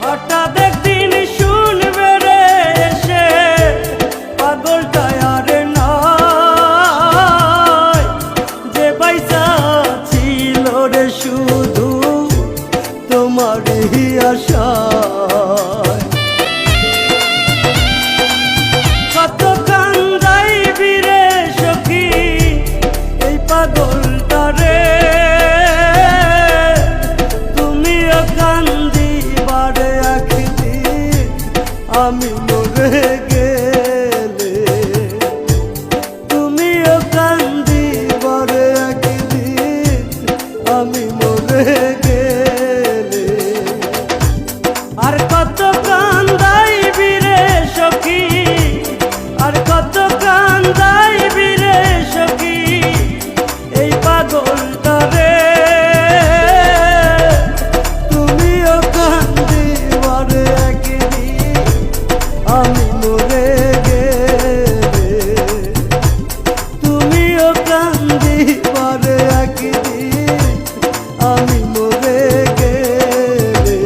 হঠাৎ একদিন শুনবে রে এসে পাগলটায় আর নাই, যে পয়সা ছিল রে শুধু তোমারই আশায়। কত কান্দাইবি রে সখী এই পাগলটারে, তুমিও কান্দিবারে একদিন আমি মরে গেলে, তুমিও কান্দিবারে একদিন আমি মরে গেলে। আর কত কান্দাইবি রে সখী, আর কত কান্দাইবি রে সখী এই পাগলটারে, তুমিও কান্দিবারে একদিন আমি মরে গেলে, তুমিও কান্দিবারে একদিন আমি মরে গেলে।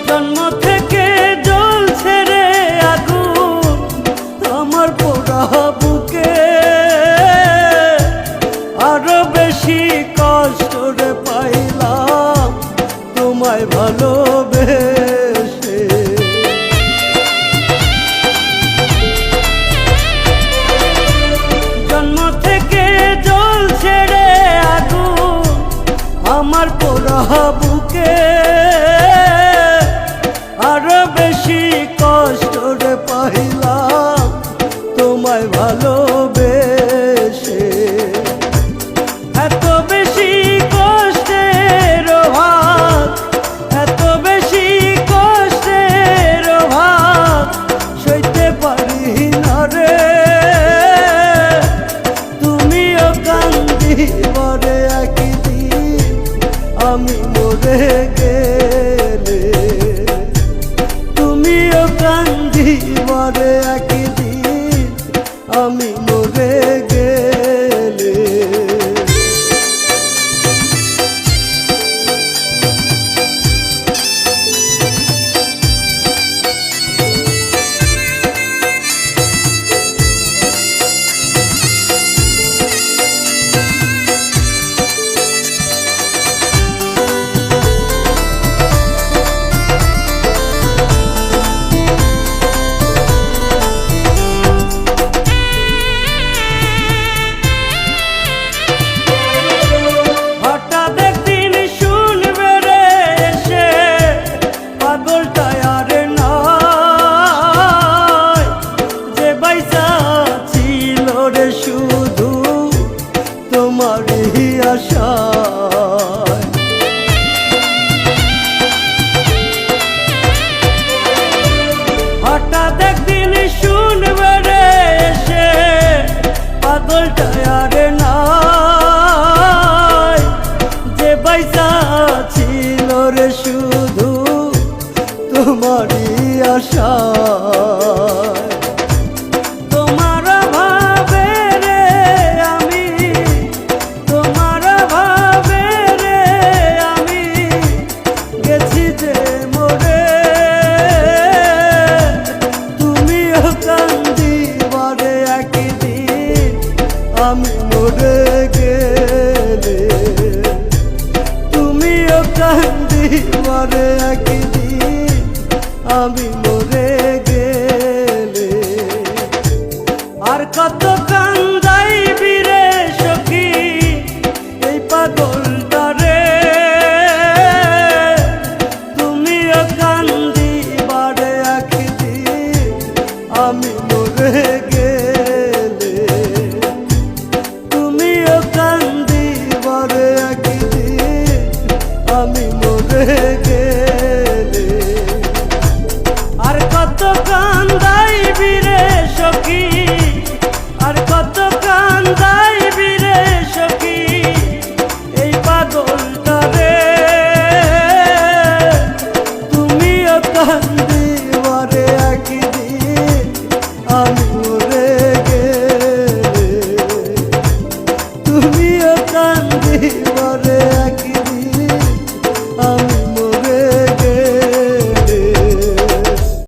জন্ম থেকে জ্বলছে রে আগুন আমার পোড়া বুকে, আরো বেশি কষ্ট রে পাইলাম তোমায় ভালোবেসে। জন্ম থেকে জ্বলছে রে আগুন আমার পোড়া বুকে, আরো বেশি কষ্ট রে পাইলাম তোমায় ভালোবেসে। এত বেশি কষ্টের ভাগ, এত বেশি কষ্টের ভাগ সইতে পারি না রে, তুমিও কান্দিবারে একদিন আমি মরে গেলে, তুমিও কান্দিবারে একদিন আমি মরে গেলে। হঠাৎ একদিন শুনবে রে এসে পাগলটায় আর নাই, যে পয়সা ছিল রে শুধু তোমারই আশায়। হঠাৎ একদিন শুনবে রে এসে পাগলটায় আর নাই, যে পয়সা ছিল রে শুধু তোমারই আশায়। তোমার ভাবে রে আমি, তোমার ভাবে রে আমি গেছি যে মরে, তুমিও কান্দিবারে একদিন আমি মরে গেলে, তুমিও কান্দিবারে একদিন আমি মরে গেলে। আর কত কান্দাইবি রে সখী এই পাগলটারে, তুমিও কান্দিবারে একদিন আমি মরে গেলে, তুমিও কান্দিবারে একদিন আমি মরে গেলে। তুমিও কান্দিবারে একদিন।